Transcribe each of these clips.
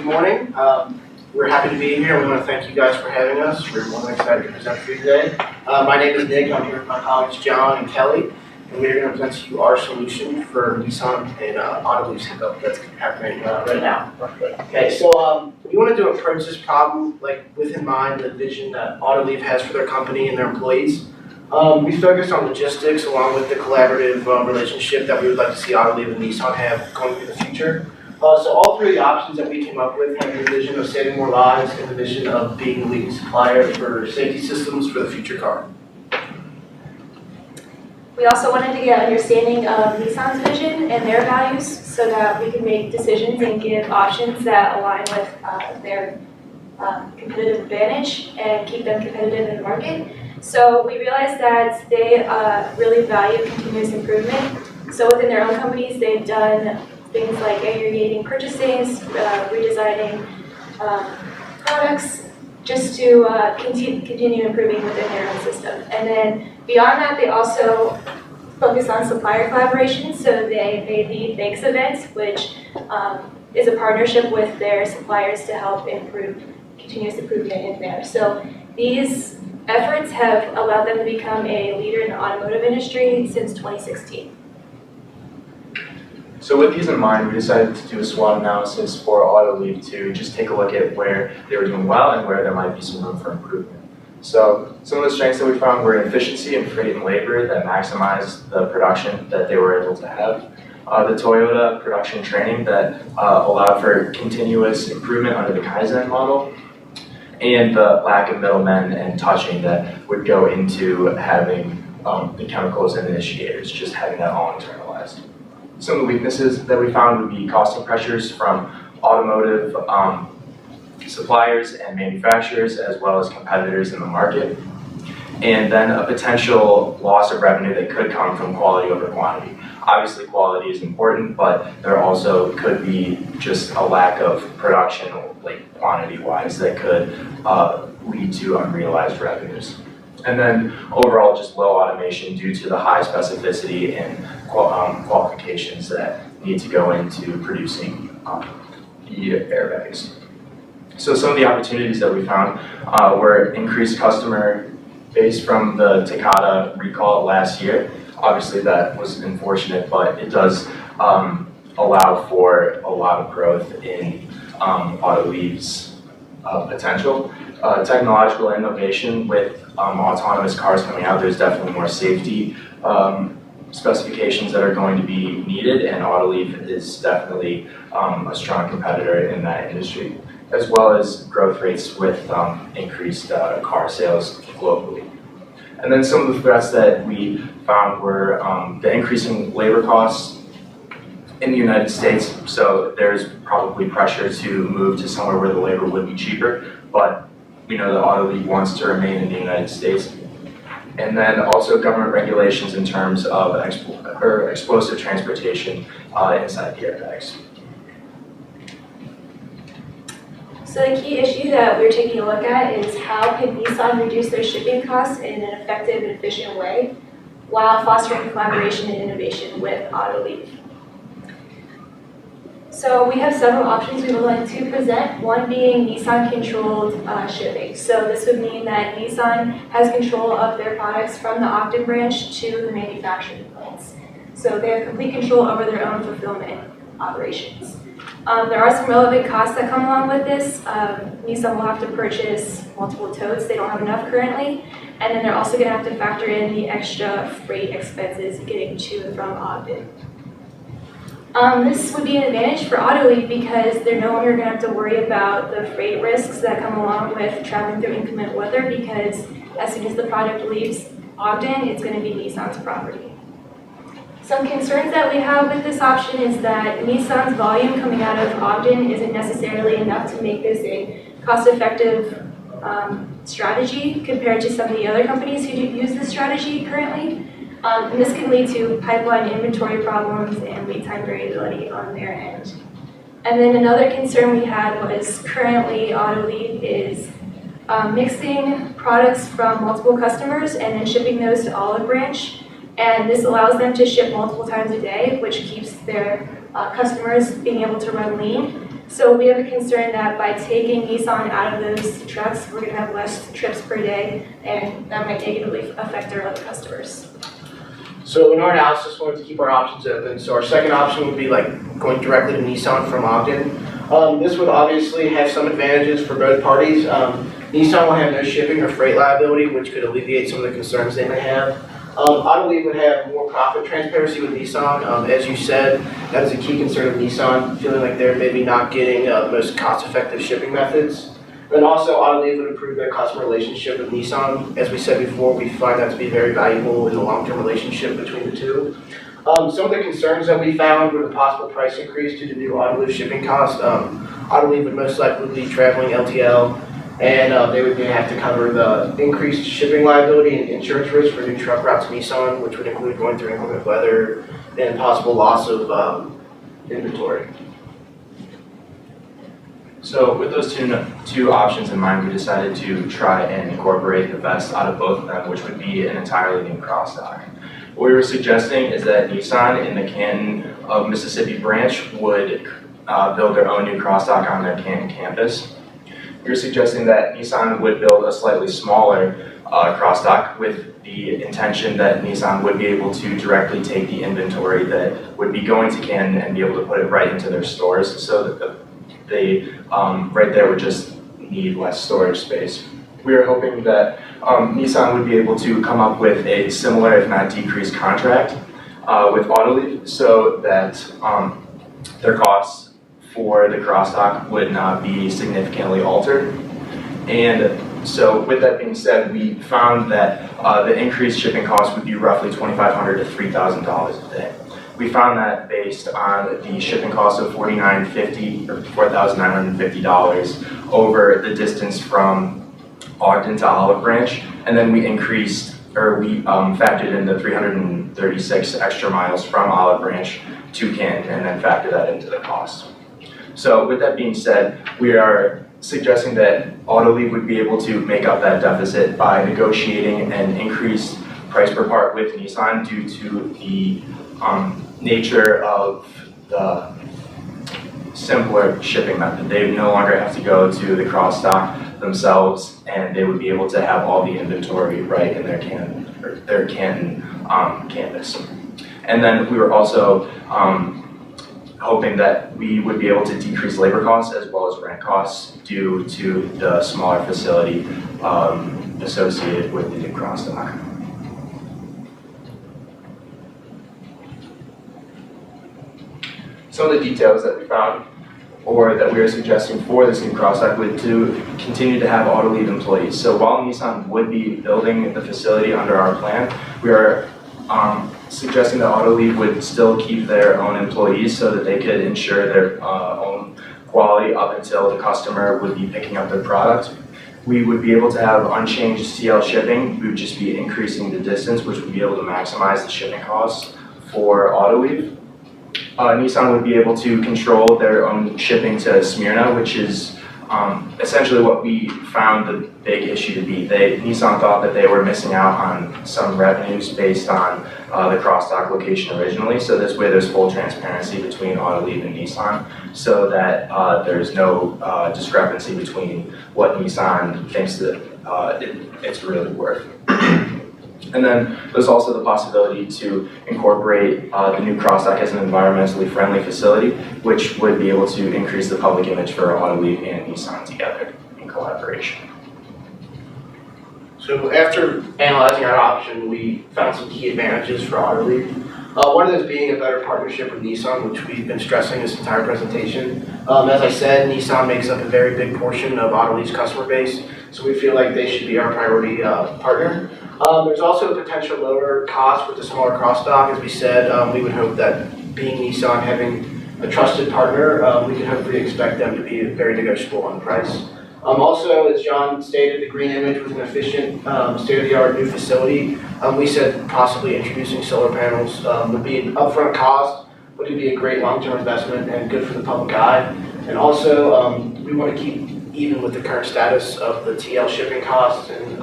good morning. We're happy to be here. We want to thank you guys for having us. We're more than excited to present for you today. My name is Nick. I'm here with my colleagues John and Kelly, and we're going to present to you our solution for Nissan and Autoliv's hiccup that's happening right now. Okay, so we wanted to approach this problem with in mind the vision that Autoliv has for their company and their employees. We focused on logistics along with the collaborative relationship that we would like to see Autoliv and Nissan have going through the future. So all three of the options that we came up with have the vision of saving more lives and the vision of being the leading supplier for safety systems for the future car. We also wanted to get an understanding of Nissan's vision and their values so that we can make decisions and give options that align with their competitive advantage and keep them competitive in the market. So we realized that they really value continuous improvement. So within their own companies, they've done things like aggregating purchases, redesigning products, just to continue improving within their own system. And then beyond that, they also focus on supplier collaboration. So they made the Thanks event, which is a partnership with their suppliers to help improve continuous improvement in there. So these efforts have allowed them to become a leader in the automotive industry since 2016. So with these in mind, we decided to do a SWOT analysis for Autoliv to just take a look at where they were doing well and where there might be some room for improvement. So some of the strengths that we found were efficiency and freight and labor that maximized the production that they were able to have. The Toyota production training that allowed for continuous improvement under the Kaizen model. And the lack of middlemen and touching that would go into having the chemicals and initiators, just having that all internalized. Some of the weaknesses that we found would be costing pressures from automotive suppliers and manufacturers, as well as competitors in the market. And then a potential loss of revenue that could come from quality over quantity. Obviously, quality is important, but there also could be just a lack of production, like quantity-wise, that could lead to unrealized revenues. And then overall, just low automation due to the high specificity and qualifications that need to go into producing the airbags. So some of the opportunities that we found were increased customer base from the Takata recall last year. Obviously that was unfortunate, but it does allow for a lot of growth in Autoliv's potential. Technological innovation with autonomous cars coming out, there's definitely more safety specifications that are going to be needed, and Autoliv is definitely a strong competitor in that industry, as well as growth rates with increased car sales globally. And then some of the threats that we found were the increasing labor costs in the United States. So there's probably pressure to move to somewhere where the labor would be cheaper, but we know that Autoliv wants to remain in the United States. And then also government regulations in terms of explosive transportation inside the airbags. So the key issue that we're taking a look at is how can Nissan reduce their shipping costs in an effective and efficient way while fostering collaboration and innovation with Autoliv. So we have several options we would like to present, one being Nissan-controlled shipping. So this would mean that Nissan has control of their products from the Ogden branch to the manufacturing plants. So they have complete control over their own fulfillment operations. There are some relevant costs that come along with this. Nissan will have to purchase multiple totes. They don't have enough currently. And then they're also going to have to factor in the extra freight expenses getting to and from Ogden. This would be an advantage for Autoliv because they're no longer going to have to worry about the freight risks that come along with traveling through inclement weather, because as soon as the product leaves Ogden, it's going to be Nissan's property. Some concerns that we have with this option is that Nissan's volume coming out of Ogden isn't necessarily enough to make this a cost-effective strategy compared to some of the other companies who use this strategy currently. And this can lead to pipeline inventory problems and lead time variability on their end. And then another concern we had was currently Autoliv is mixing products from multiple customers and then shipping those to Olive Branch. And this allows them to ship multiple times a day, which keeps their customers being able to run lean. So we have a concern that by taking Nissan out of those trucks, we're gonna have less trips per day, and that might negatively affect our other customers. So in our analysis, we wanted to keep our options open. So our second option would be like going directly to Nissan from Ogden. This would obviously have some advantages for both parties. Nissan will have no shipping or freight liability, which could alleviate some of the concerns they may have. Autoliv would have more profit transparency with Nissan. As you said, that is a key concern of Nissan, feeling like they're maybe not getting the most cost-effective shipping methods. And also, Autoliv would improve their customer relationship with Nissan. As we said before, we find that to be very valuable in the long-term relationship between the two. Some of the concerns that we found were the possible price increase due to new Autoliv shipping costs. Autoliv would most likely be traveling LTL, and they would have to cover the increased shipping liability and insurance risk for new truck routes to Nissan, which would include going through inclement weather and possible loss of inventory. So with those two options in mind, we decided to try and incorporate the best out of both of them, which would be an entirely new cross-dock. What we were suggesting is that Nissan in the Canton of Mississippi branch would build their own new cross-dock on their Canton campus. We were suggesting that Nissan would build a slightly smaller cross-dock with the intention that Nissan would be able to directly take the inventory that would be going to Canton and be able to put it right into their stores, so that they right there would just need less storage space. We were hoping that Nissan would be able to come up with a similar, if not decreased, contract with Autoliv, so that their costs for the cross-dock would not be significantly altered. And so with that being said, we found that the increased shipping costs would be roughly $2,500 to $3,000 a day. We found that based on the shipping cost of $4,950 or $4,950 over the distance from Ogden to Olive Branch, and then we factored in the 336 extra miles from Olive Branch to Canton, and then factor that into the cost. So with that being said, we are suggesting that Autoliv would be able to make up that deficit by negotiating an increased price per part with Nissan due to the nature of the simpler shipping method. They no longer have to go to the cross-dock themselves, and they would be able to have all the inventory right in their Canton campus. And then we were also hoping that we would be able to decrease labor costs as well as rent costs due to the smaller facility associated with the new cross-dock. Some of the details that we found, or that we are suggesting for this new cross-dock, would to continue to have Autoliv employees. So while Nissan would be building the facility under our plan, we are suggesting that Autoliv would still keep their own employees so that they could ensure their own quality up until the customer would be picking up their product. We would be able to have unchanged CL shipping. We would just be increasing the distance, which would be able to maximize the shipping costs for Autoliv. Nissan would be able to control their own shipping to Smyrna, which is essentially what we found the big issue to be. Nissan thought that they were missing out on some revenues based on the cross-dock location originally. So this way there's full transparency between Autoliv and Nissan, so that there's no discrepancy between what Nissan thinks that it's really worth. And then there's also the possibility to incorporate the new cross-dock as an environmentally friendly facility, which would be able to increase the public image for Autoliv and Nissan together in collaboration. So after analyzing our option, we found some key advantages for Autoliv. One of those being a better partnership with Nissan, which we've been stressing this entire presentation. As I said, Nissan makes up a very big portion of Autoliv's customer base, so we feel like they should be our priority partner. There's also a potential lower cost with the smaller cross-dock. As we said, we would hope that being Nissan, having a trusted partner, we can hopefully expect them to be very negotiable on the price. Also, as John stated, the green image was an efficient, state-of-the-art new facility. We said possibly introducing solar panels would be an upfront cost, but it'd be a great long-term investment and good for the public eye. And also, we want to keep even with the current status of the TL shipping costs and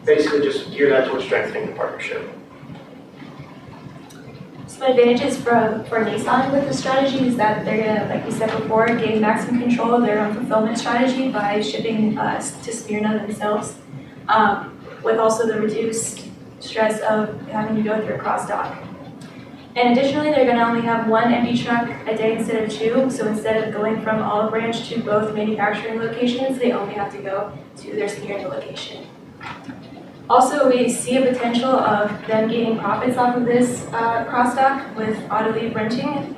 basically just gear that towards strengthening the partnership. Some advantages for Nissan with this strategy is that they're gonna, like we said before, gain maximum control of their own fulfillment strategy by shipping to Smyrna themselves, with also the reduced stress of having to go through a cross dock. And additionally, they're gonna only have one empty truck a day instead of two, so instead of going from Olive Branch to both manufacturing locations, they only have to go to their Smyrna location. Also, we see a potential of them gaining profits off of this cross-dock with Autoliv renting.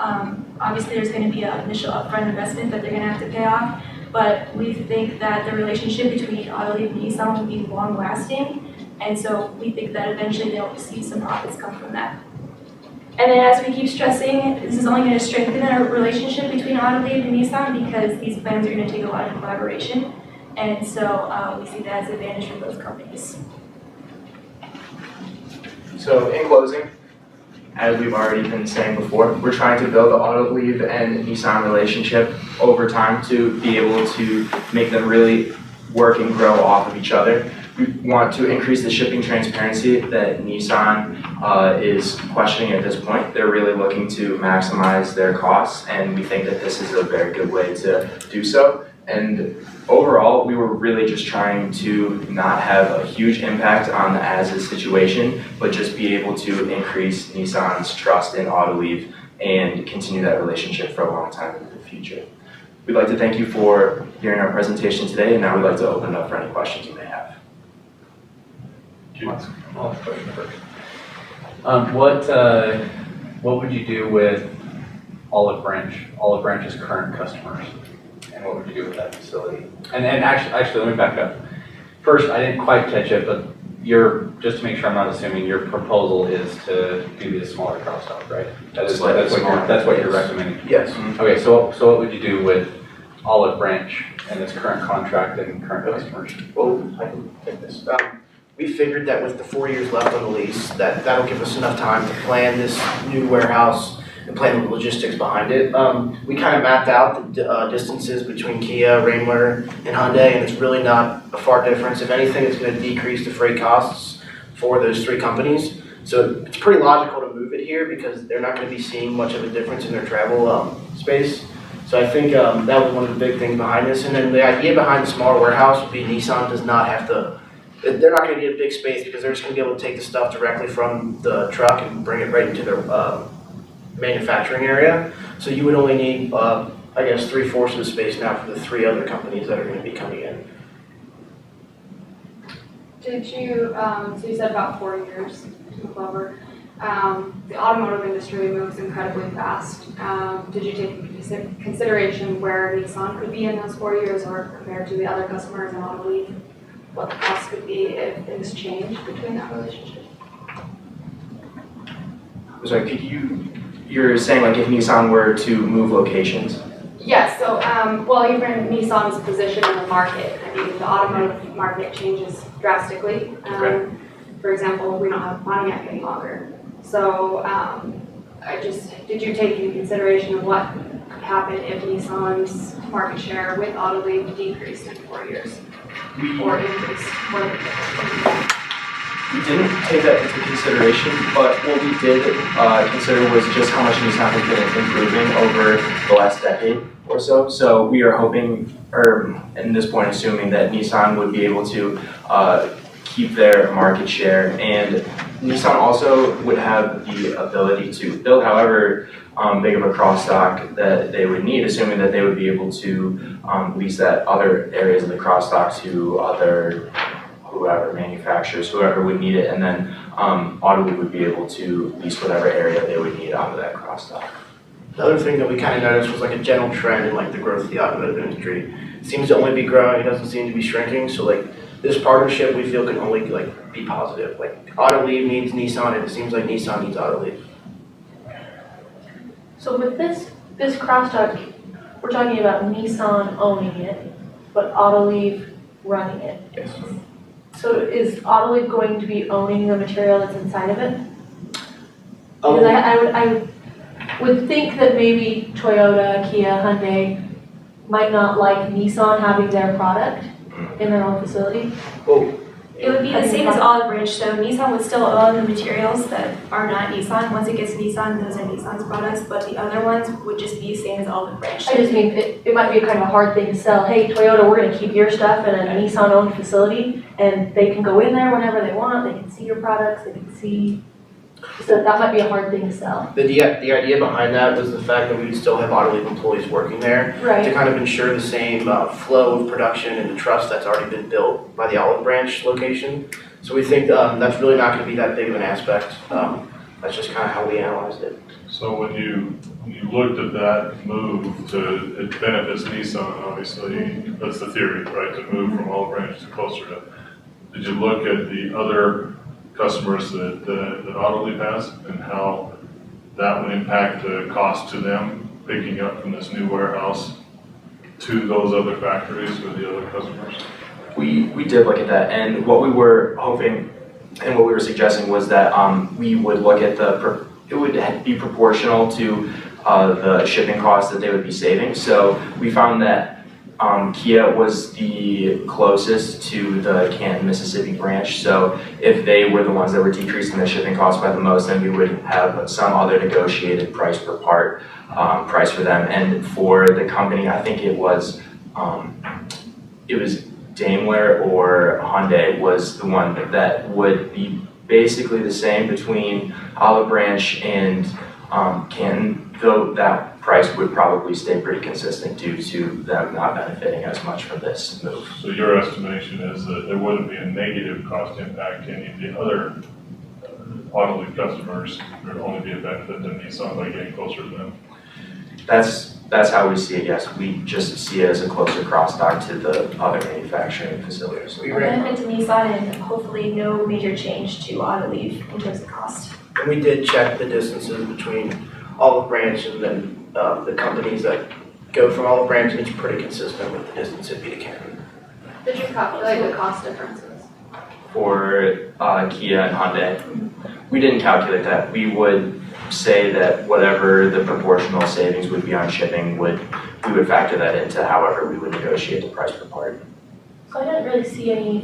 Obviously, there's going to be an initial upfront investment that they're going to have to pay off, but we think that the relationship between Autoliv and Nissan will be long-lasting, and so we think that eventually they'll see some profits come from that. And then as we keep stressing, this is only going to strengthen our relationship between Autoliv and Nissan because these plans are going to take a lot of collaboration, and so we see that as an advantage for both companies. So in closing, as we've already been saying before, we're trying to build the Autoliv and Nissan relationship over time to be able to make them really work and grow off of each other. We want to increase the shipping transparency that Nissan is questioning at this point. They're really looking to maximize their costs, and we think that this is a very good way to do so. And overall, we were really just trying to not have a huge impact on the as-is situation, but just be able to increase Nissan's trust in Autoliv and continue that relationship for a long time into the future. We'd like to thank you for hearing our presentation today, and now we'd like to open it up for any questions you may have. I'll ask a question first. What would you do with Olive Branch's current customers? And what would you do with that facility? And actually, let me back up. First, I didn't quite catch it, but just to make sure I'm not assuming, your proposal is to do the smaller crossdock, right? That's what you're recommending. Yes. Okay, so what would you do with Olive Branch and its current contract and current customers? Well, I can take this. We figured that with the 4 years left on the lease, that'll give us enough time to plan this new warehouse and plan the logistics behind it. We kind of mapped out the distances between Kia, Wrangler, and Hyundai, and it's really not a far difference. If anything, it's going to decrease the freight costs for those three companies. So it's pretty logical to move it here because they're not going to be seeing much of a difference in their travel space. So I think that was one of the big things behind this. And then the idea behind the smaller warehouse would be Nissan does not have to, they're not going to need a big space because they're just going to be able to take the stuff directly from the truck and bring it right into their manufacturing area. So you would only need, I guess, 3/4 of the space now for the three other companies that are going to be coming in. Did you, so you said about 4 years to move over. The automotive industry moves incredibly fast. Did you take into consideration where Nissan could be in those 4 years or compared to the other customers in Autoliv? What the cost could be if things change between that relationship? Sorry, you're saying like if Nissan were to move locations? Yes, so, well, even Nissan's position in the market, I mean, the automotive market changes drastically. For example, we don't have Pontiac any longer. So, did you take into consideration of what could happen if Nissan's market share with Autoliv decreased in 4 years? Or increased? We didn't take that into consideration, but what we did consider was just how much Nissan has been improving over the last decade or so. So we are hoping, or at this point assuming, that Nissan would be able to keep their market share, and Nissan also would have the ability to build however big of a crossdock that they would need, assuming that they would be able to lease that other areas of the crossdock to other whoever manufacturers, whoever would need it, and then Autoliv would be able to lease whatever area they would need onto that crossdock. The other thing that we kind of noticed was like a general trend in like the growth of the automotive industry. It seems to only be growing, it doesn't seem to be shrinking, so like this partnership we feel can only like be positive. Like Autoliv needs Nissan and it seems like Nissan needs Autoliv. So with this crossdock, we're talking about Nissan owning it, but Autoliv running it. Yes. So is Autoliv going to be owning the material that's inside of it? Because I would think that maybe Toyota, Kia, Hyundai might not like Nissan having their product in their own facility. Well, It would be the same as Olive Branch, so Nissan would still own the materials that are not Nissan. Once it gets Nissan, those are Nissan's products, but the other ones would just be the same as Olive Branch. I just mean, it might be kind of a hard thing to sell, hey, Toyota, we're gonna keep your stuff in a Nissan-owned facility, and they can go in there whenever they want, they can see your products, they can see, so that might be a hard thing to sell. The idea behind that was the fact that we would still have Autoliv employees working there to Right. kind of ensure the same flow of production and the trust that's already been built by the Olive Branch location. So we think that's really not going to be that big of an aspect. That's just kind of how we analyzed it. So when you looked at that move it benefits Nissan, obviously, that's the theory, right, to move from Olive Branch to closer to, did you look at the other customers that Autoliv has and how that would impact the cost to them picking up from this new warehouse to those other factories or the other customers? We did look at that, and what we were hoping and what we were suggesting was that we would look at it would be proportional to the shipping costs that they would be saving. So we found that Kia was the closest to the Canton, Mississippi branch. So if they were the ones that were decreasing their shipping costs by the most, then we would have some other negotiated price per part price for them. And for the company, I think it was Daimler or Hyundai was the one that would be basically the same between Olive Branch and Canton, though that price would probably stay pretty consistent due to them not benefiting as much from this move. So your estimation is that there wouldn't be a negative cost impact to any of the other Autoliv customers. There would only be a benefit to Nissan by getting closer to them. That's how we see it, yes. We just see it as a closer crosstalk to the other manufacturing facilities. We A ran, benefit to Nissan and hopefully no major change to Autoliv in terms of cost. and we did check the distances between Olive Branch and then the companies that go from Olive Branch, and it's pretty consistent with the distance it'd be to Canton. Did you calculate the cost differences? For Kia and Hyundai, we didn't calculate that. We would say that whatever the proportional savings would be on shipping we would factor that into however we would negotiate the price per part. So I didn't really see any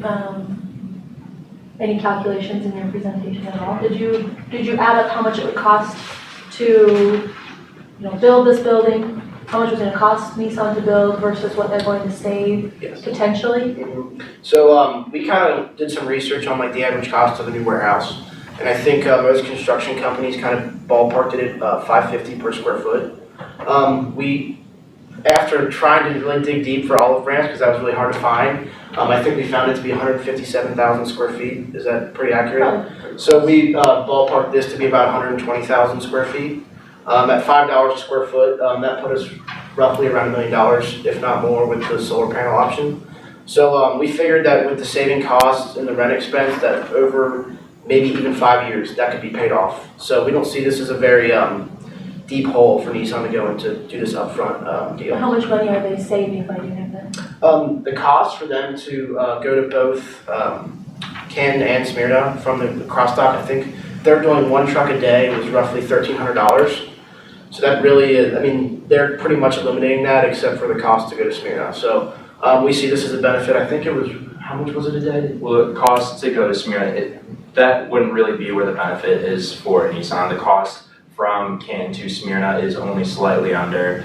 calculations in your presentation at all. Did you add up how much it would cost to, build this building? How much it was gonna cost Nissan to build versus what they're going to save Yes. potentially? So we kind of did some research on like the average cost of a new warehouse, and I think most construction companies kind of ballparked it at $550 per square foot. After trying to really dig deep for Olive Branch, because that was really hard to find, I think we found it to be 157,000 square feet. Is that pretty accurate? So we ballparked this to be about 120,000 square feet. At $5 a square foot, that put us roughly around $1 million, if not more, with the solar panel option. So we figured that with the saving costs and the rent expense, that over maybe even 5 years, that could be paid off. So we don't see this as a very deep hole for Nissan to go into do this upfront deal. How much money are they saving by doing that? The cost for them to go to both Canton and Smyrna from the crossdock, I think they're doing one truck a day was roughly $1,300. So that really is, I mean, they're pretty much eliminating that except for the cost to go to Smyrna. So we see this as a benefit. I think it was, how much was it a day? Well, the cost to go to Smyrna, that wouldn't really be where the benefit is for Nissan. The cost from Canton to Smyrna is only slightly under.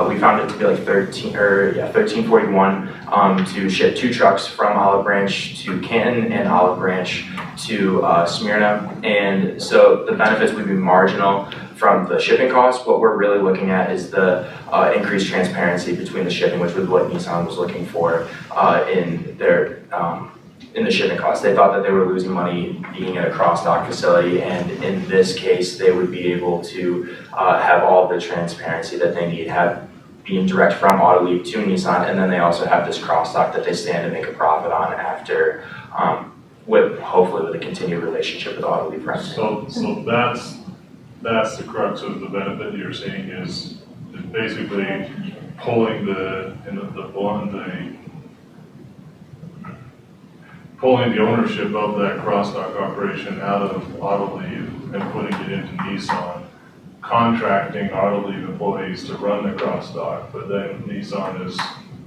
We found it to be like $1341 to ship 2 trucks from Olive Branch to Canton and Olive Branch to Smyrna. And so the benefits would be marginal from the shipping costs. What we're really looking at is the increased transparency between the shipping, which was what Nissan was looking for in the shipping costs. They thought that they were losing money being at a cross-dock facility, and in this case, they would be able to have all the transparency that they need, being direct from Autoliv to Nissan, and then they also have this cross-dock that they stand to make a profit on after, hopefully with a continued relationship with Autoliv renting. So that's the crux of the benefit you're seeing is basically pulling the ownership of that cross-dock operation out of Autoliv and putting it into Nissan, contracting Autoliv employees to run the cross-dock, but then Nissan is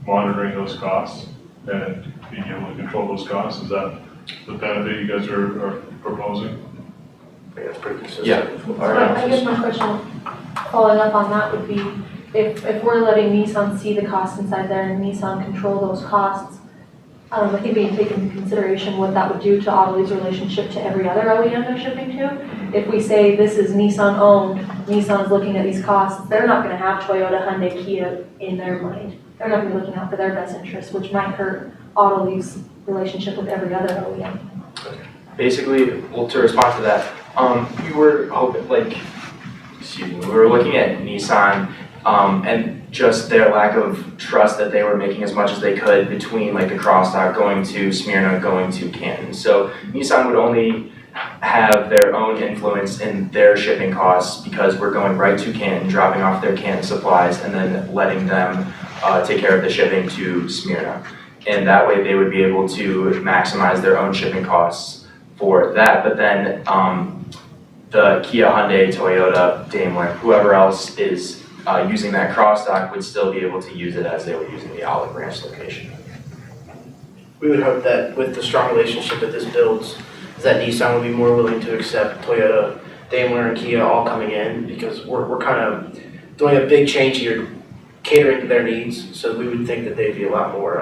monitoring those costs and being able to control those costs. Is that the benefit you guys are proposing? I think that's pretty consistent. Yeah. with So our I guess analysis. my question, following up on that would be, if we're letting Nissan see the costs inside there and Nissan control those costs, I think we need to take into consideration what that would do to Autoliv's relationship to every other OEM they're shipping to. If we say this is Nissan owned, Nissan's looking at these costs, they're not gonna have Toyota, Hyundai, Kia in their mind. They're not gonna be looking out for their best interests, which might hurt Autoliv's relationship with every other OEM. Basically, well, to respond to that, we were hoping, we were looking at Nissan, and just their lack of trust that they were making as much as they could between like the crossdock going to Smyrna, going to Canton. So Nissan would only have their own influence in their shipping costs because we're going right to Canton, dropping off their Canton supplies, and then letting them take care of the shipping to Smyrna. And that way they would be able to maximize their own shipping costs for that. But then the Kia, Hyundai, Toyota, Daimler, whoever else is using that cross-dock would still be able to use it as they were using the Olive Branch location. We would hope that with the strong relationship that this builds, is that Nissan would be more willing to accept Toyota, Daimler, and Kia all coming in, because we're kind of doing a big change here, catering to their needs, so we would think that they'd be a lot more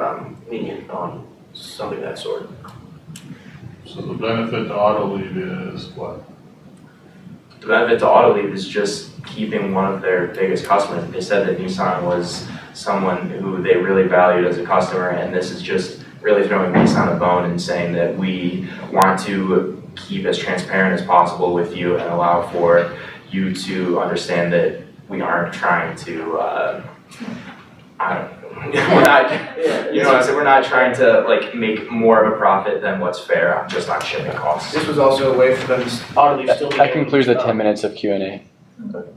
lenient on something of that sort. So the benefit to Autoliv is what? The benefit to Autoliv is just keeping one of their biggest customers. They said that Nissan was someone who they really valued as a customer, and this is just really throwing Nissan a bone and saying that we want to keep as transparent as possible with you and allow for you to understand that we aren't trying to, we're not, you know what I'm saying, we're not trying to like make more of a profit than what's fair just on shipping costs. This was also a way for them, Autoliv still. That concludes the 10 minutes of Q&A.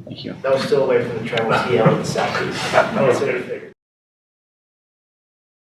Thank you. That was still a way for them to travel TL in the southeast. That was what we figured.